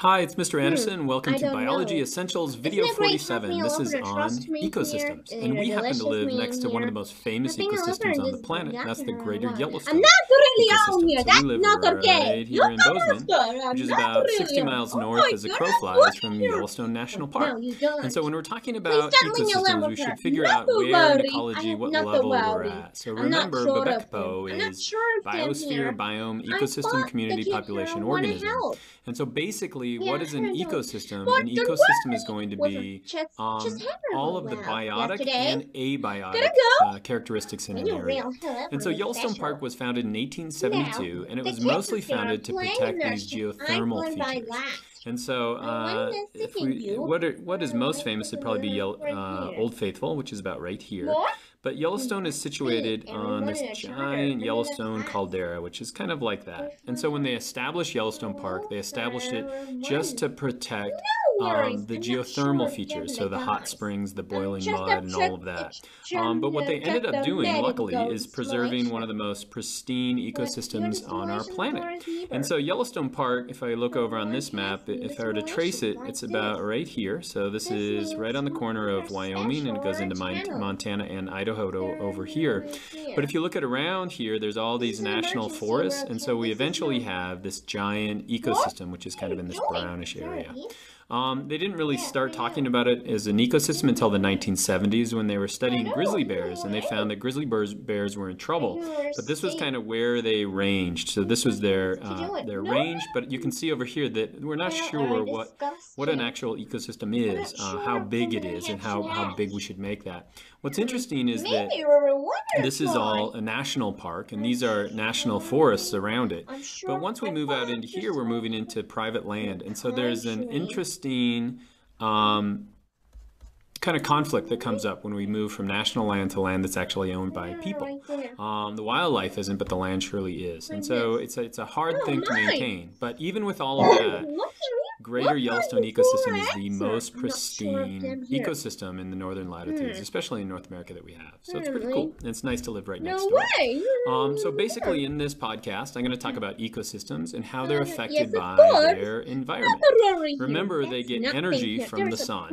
Hi, it's Mr. Anderson. Welcome I to don't Biology know. Essentials Isn't video it great having 47. you This over is to on trust me here ecosystems. and And your we happen to delicious live meal next to one of the here? most famous Having you over ecosystems and on the just planet, and that's the greater what? I'm Yellowstone not really out ecosystem. here. So we That's live not okay. right You here in Bozeman, understand? which I'm is not about really 60 out. miles Oh north my as a crow goodness, look flies from here. Yellowstone National No, Park. you And don't. so when we're talking Please about don't leave me alone ecosystems, we with her. should figure Not out to where in worry. ecology, what Not to level we're worry. at. So I'm not remember, sure of him. Babekpo I'm not is sure of him biosphere, here. biome, I ecosystem, thought the community, kid population, here wanted organism. help. And so basically, Yeah, what is an I don't. ecosystem? But An don't ecosystem is worry. going to Was her be just have her all a of the while biotic yesterday. and Gotta abiotic go. characteristics in an You area. real And so celebrity Yellowstone Park special. was founded in Now, 1872, and it the was kids mostly up there are founded to playing in protect their these I'm geothermal going by features. last. And so, I'm winning this if second we, view. what is most famous would probably be Right here. Old Faithful, which is about right here. What? But Yellowstone is situated on this Everyone in a charter giant for Yellowstone the class. caldera, which is kind of like that. And so when they established Yellowstone Park, they established it just to protect No worries. the I'm not sure geothermal of features, them so the hot guys. springs, the boiling Just mud, and all upset of that. it's But what they ended up doing, luckily, is preserving one of the the most pristine ecosystems on our planet. And so so Yellowstone Park, if I look over on this map, if I were to trace it, it's about right here. So this is right on the corner of Wyoming, and it goes into Montana and Idaho over here. But if you look at around here, there's all these national forests, and so we eventually have this giant ecosystem, which is kind of in this brownish area. They didn't really start talking about it as an ecosystem until the 1970s when they were studying grizzly bears, and they found that grizzly bears were in trouble. But this was kind of where they ranged. So this was their range, but you can see over here that we're not sure what an actual ecosystem is, how big it is, and how big we should make that. What's interesting is that this is all a national park, and these are national forests around it. But once we move out into here, we're moving into private land. And so there's an interesting kind of conflict that comes up when we move from national land to land that's actually owned by people. The wildlife isn't, but the land surely is. And so it's a hard thing to maintain. But even with all of that, Greater Yellowstone ecosystem is the most pristine ecosystem in the northern latitudes, especially in North America, that we have. So it's pretty cool. And it's nice to live right next door. So basically in this podcast, I'm going to talk about ecosystems and how they're affected by their environment. Remember, they get energy from the sun,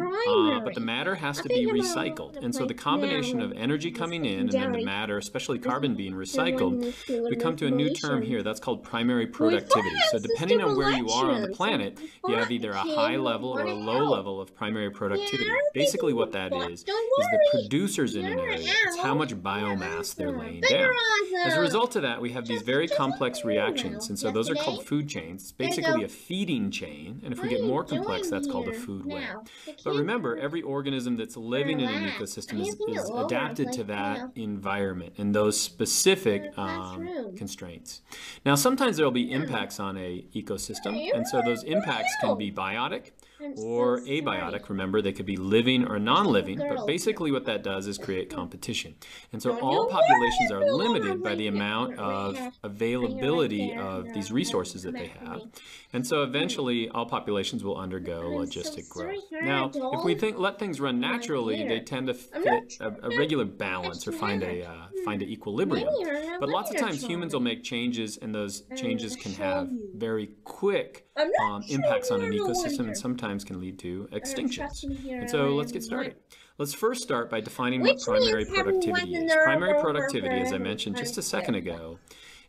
but the matter has to be recycled. And so the combination of energy coming in and then the matter, especially carbon, being recycled, we come to a new term here that's called primary productivity. So depending on where you are on the planet, you have either a high level or a low level of primary productivity. Basically what that is the producers in an area. It's how much biomass they're laying down. As a result of that, we have these very complex reactions, and so those are called food chains. It's basically a feeding chain, and if we get more complex, that's called a food web. But remember, every organism that's living in an ecosystem is adapted to that environment and those specific constraints. Now, sometimes there will be impacts on a ecosystem, and so those impacts can be biotic or abiotic. Remember, they could be living or non-living, but basically what that does is create competition. And so all populations are limited by the amount of availability of these resources that they have. And so eventually all populations will undergo logistic growth. Now, if we let things run naturally, they tend to fit a regular balance or find an equilibrium. But lots of times humans will make changes, and those changes can have very quick impacts on an ecosystem, and sometimes can lead to extinctions. And so let's get started. Let's first start by defining what primary productivity is. Primary productivity, as I mentioned just a second ago,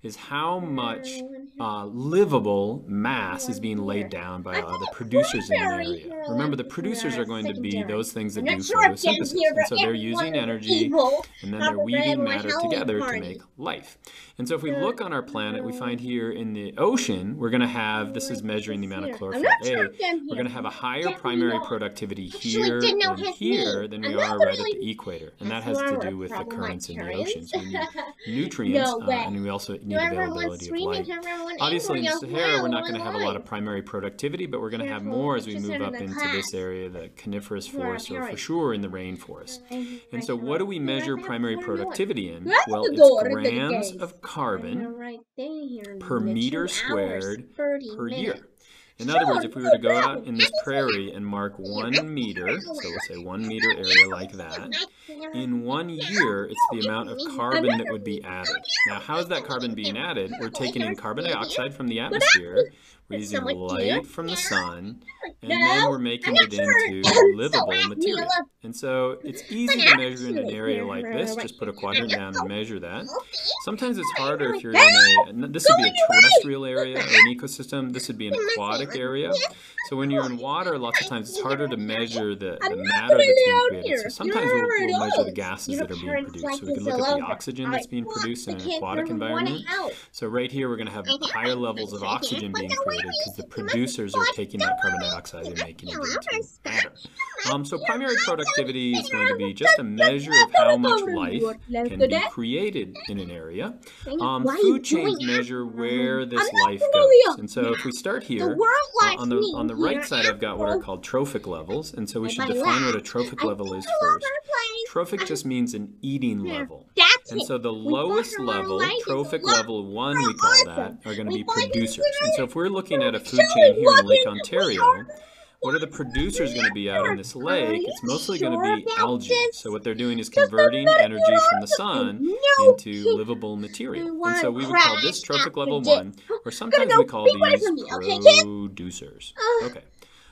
is how much livable mass is being laid down by the producers in an area. Remember, the producers are going to be those things that do photosynthesis. And so they're using energy, and then they're weaving matter together to make life. And so if we look on our planet, we find here in the ocean, we're going to have, this is measuring the amount of chlorophyll A, we're going to have a higher primary productivity here and here than we are right at the equator. And that has to do with the currents in the ocean. So we need nutrients, and we also need availability of light. Obviously, in the Sahara, we're not going to have a lot of primary productivity, but we're going to have more as we move up into this area, the coniferous forest, or for sure in the rainforest. And so what do we measure primary productivity in? Well, it's grams of carbon per meter squared per year. In other words, if we were to go out in this prairie and mark 1 meter, so we'll say 1 meter area like that, in 1 year, it's the amount of carbon that would be added. Now, how is that carbon being added? We're taking in carbon dioxide from the atmosphere, we're using light from the sun, and then we're making it into livable material. And so it's easy to measure in an area like this. Just put a quadrant down and measure that. Sometimes it's harder if you're in this would be a terrestrial area or an ecosystem. This would be an aquatic area. So when you're in water, lots of times it's harder to measure the matter that's being created. So sometimes we'll measure the gases that are being produced. So we can look at the oxygen that's being produced in an aquatic environment. So right here, we're going to have higher levels of oxygen being created because the producers are taking that carbon dioxide and making it into matter. So primary productivity is going to be just a measure of how much life can be created in an area. Food chains measure where this life goes. And so if we start here, on the right side, I've got what are called trophic levels. And so we should define what a trophic level is first. Trophic just means an eating level. And so the lowest level, trophic level 1 we call that, are going to be producers. And so if we're looking at a food chain here in Lake Ontario, what are the producers going to be out in this lake? It's mostly going to be algae. So what they're doing is converting energy from the sun into livable material. And so we would call this trophic level 1, or sometimes we call these producers. Okay.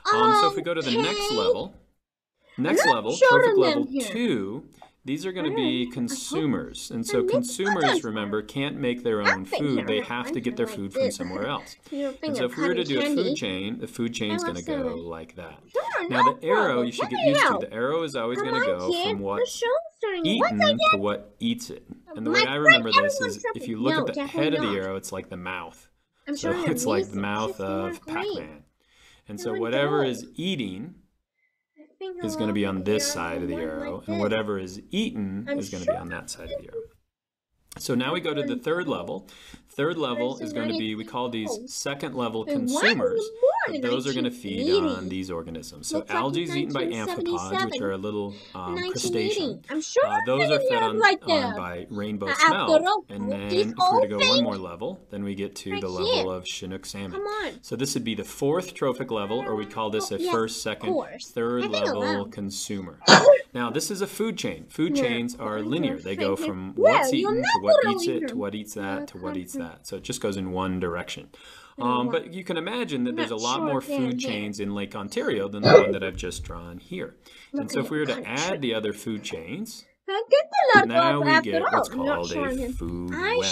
So if we go to the next level, trophic level 2, these are going to be consumers. And so consumers, remember, can't make their own food. They have to get their food from somewhere else. And so if we were to do a food chain, the food chain is going to go like that. Now the arrow, you should get used to. The arrow is always going to go from what's eaten to what eats it. And the way I remember this is if you look at the head of the arrow, it's like the mouth. So it's like the mouth of Pac-Man. And so whatever is eating is going to be on this side of the arrow, and whatever is eaten is going to be on that side of the arrow. So now we go to the third level. Third level is going to be, we call these second level consumers. Those are going to feed on these organisms. So algae is eaten by amphipods, which are a little crustacean. Those are fed on by rainbow smelt. And then if we were to go one more level, then we get to the level of Chinook salmon. So this would be the fourth trophic level, or we call this a first, second, third level consumer. Now this is a food chain. Food chains are linear. They go from what's eaten to what eats it to what eats that to what eats that. So it just goes in one direction. But you can imagine that there's a lot more food chains in Lake Ontario than the one that I've just drawn here. And so if we were to add the other food chains, now we get what's called a food web.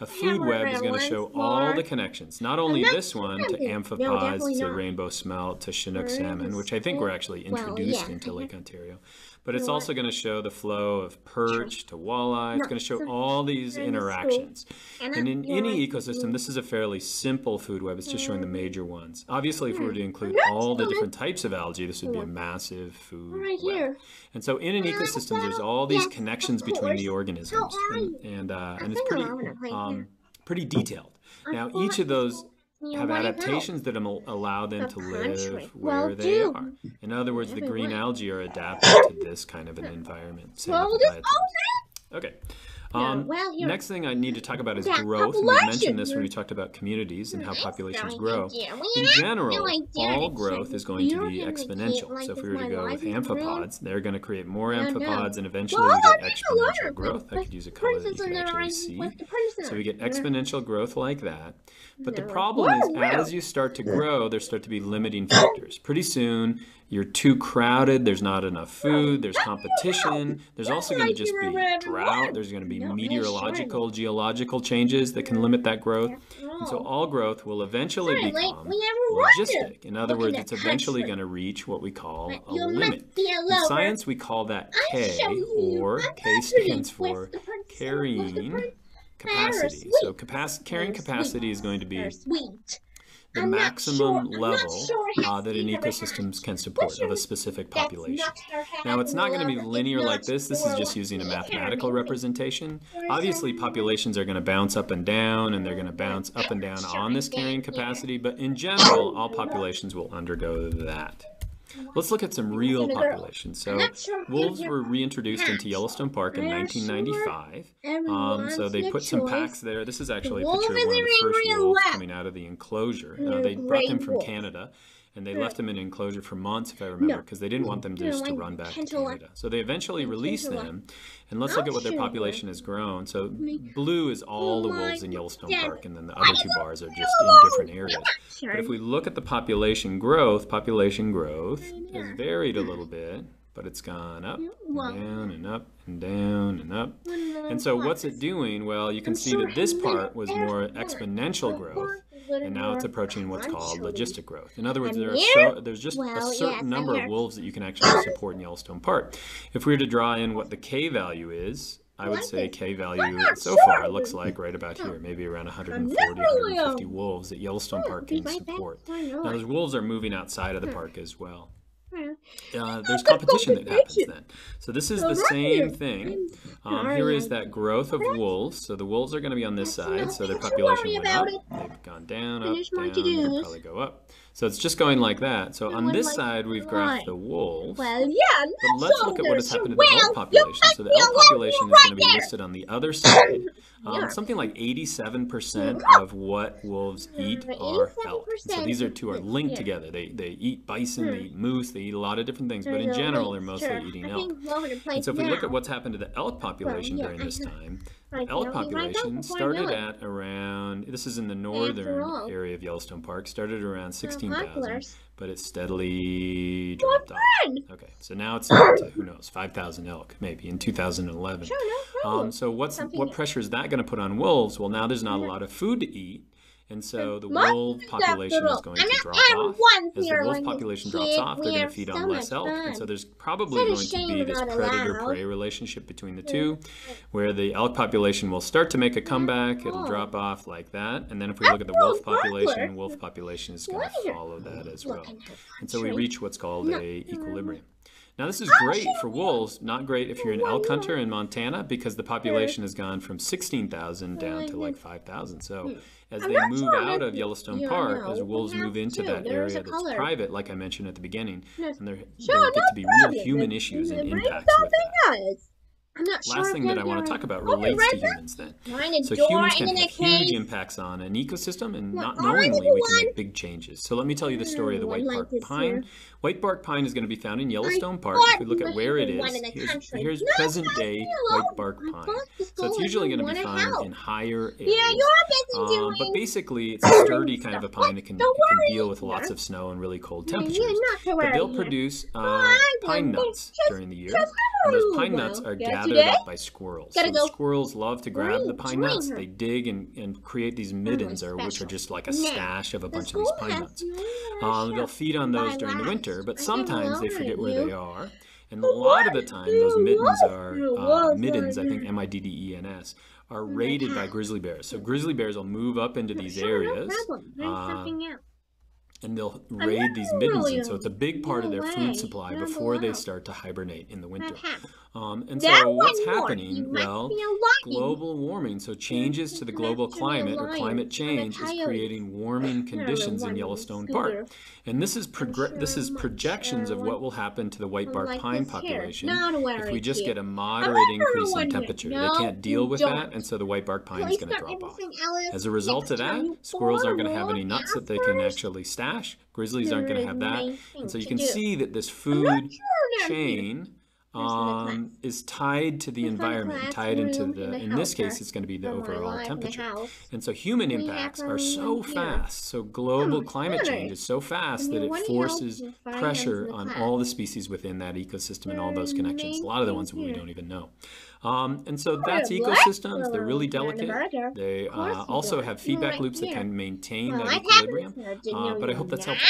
A food web is going to show all the connections, not only this one to amphipods, to rainbow smelt, to Chinook salmon, which I think were actually introduced into Lake Ontario, but it's also going to show the flow of perch to walleye. It's going to show all these interactions. And in any ecosystem, this is a fairly simple food web. It's just showing the major ones. Obviously, if we were to include all the different types of algae, this would be a massive food web. And so in an ecosystem, there's all these connections between the organisms, and it's pretty detailed. Now, each of those have adaptations that allow them to live where they are. In other words, the green algae are adapted to this kind of an environment. Okay. Next thing I need to talk about is growth. And we mentioned this when we talked about communities and how populations grow. In general, all growth is going to be exponential. So if we were to go with amphipods, they're going to create more amphipods, and eventually we get exponential growth. I could use a color that you can actually see. So we get exponential growth like that. But the problem is, as you start to grow, there start to be limiting factors. Pretty soon, you're too crowded, there's not enough food, there's competition, there's also going to just be drought, there's going to be meteorological, geological changes that can limit that growth. And so all growth will eventually become logistic. In other words, it's eventually going to reach what we call a limit. In science, we call that K, or K stands for carrying capacity. So carrying capacity is going to be the maximum level that an ecosystem can support of a specific population. Now, it's not going to be linear like this. This is just using a mathematical representation. Obviously, populations are going to bounce up and down, and they're going to bounce up and down on this carrying capacity. But in general, all populations will undergo that. Let's look at some real populations. So not sure if wolves you're were reintroduced into Yellowstone Park in I'm not 1995. Everyone's So they the put some choice. packs there. This is actually a wolf picture of is one of the first real wolves loud. coming out of the enclosure. They're They brought them gray from wolf. Canada. And they left them in an enclosure for months, if I remember, because they didn't want them just to like run back to Cantaloupe. Canada. So they eventually released Cantaloupe. them. And let's look at what their Sure. population has grown. So blue is all the wolves in Yellowstone God. Park, and then the other two bars are just in different areas. But if we look at the population growth is varied a little bit, but it's gone up and down and up and down and up. And so what's it doing? Well, you can see that this part was more exponential growth, and now it's approaching what's called logistic growth. In other words, there's just a certain number of wolves that you can actually support in Yellowstone Park. If we were to draw in what the K value is, I would say K value so far looks like right about here, maybe around 140, 150 wolves that Yellowstone Park can support. Now, those wolves are moving outside of the park as well. There's competition that happens then. So this is the same thing. Here is that growth of wolves. So the wolves are going to be on this side. So their population went up. They've gone down, up, down. They'll probably go up. So it's just going like that. So on this side, we've graphed the wolves. Well, yeah, But let's look at what has happened to the elk population. So the elk population is going to be listed on the other side. Something like 87% of what wolves eat are elk. So these two are linked together. They eat bison, they eat moose, they eat a lot of different things. But in general, they're mostly eating elk. And so if we look at what's happened to the elk population during this time, the elk population started at around, this is in the northern area of Yellowstone Park, started around 16,000, but it steadily dropped off. Okay, so now it's down to, who knows, 5,000 elk maybe in 2011. So what pressure is that going to put on wolves? Well, now there's not a lot of food to eat. And so the wolf population is going to drop off. As the wolf population drops off, they're going to feed on less elk. And so there's probably going to be this predator-prey relationship between the two, where the elk population will start to make a comeback. It'll drop off like that. And then if we look at the wolf population is going to follow that as well. And so we reach what's called a equilibrium. Now this is great for wolves, not great if you're an elk hunter in Montana, because the population has gone from 16,000 down to like 5,000. So as they move out of Yellowstone Park, as wolves move into that area that's private, like I mentioned at the beginning, and there get to be real human issues and impacts with that. Last thing that I want to talk about relates to humans then. So humans can have huge impacts on an ecosystem, and not knowingly we can make big changes. So let me tell you the story of the white bark pine. White bark pine is going to be found in Yellowstone Park. If we look at where it is, here's present day white bark pine. So it's usually going to be found in higher areas. But basically it's a sturdy kind of a pine that can deal with lots of snow and really cold temperatures. But they'll produce pine nuts during the year. And those pine nuts are gathered up by squirrels. So the squirrels love to grab the pine nuts. They dig and create these middens, which are just like a stash of a bunch of these pine nuts. They'll feed on those during the winter, but sometimes they forget where they are. And a lot of the time, those middens are, middens, I think M-I-D-D-E-N-S, are raided by grizzly bears. So grizzly bears will move up into these areas. And they'll raid these middens, and so it's a big part of their food supply before they start to hibernate in the winter. And so what's happening? Well, global warming, so changes to the global climate or climate change is creating warming conditions in Yellowstone Park. And this is projections of what will happen to the white bark pine population if we just get a moderate increase in temperature. They can't deal with that, and so the white bark pine is going to drop off. As a result of that, squirrels aren't going to have any nuts that they can actually stash. Grizzlies aren't going to have that. And so you can see that this food chain is tied to the environment, tied into in this case, it's going to be the overall temperature. And so human impacts are so fast, so global climate change is so fast that it forces pressure on all the species within that ecosystem and all those connections, a lot of the ones we don't even know. And so that's ecosystems. They're really delicate. They also have feedback loops that can maintain that equilibrium. But I hope that's helpful.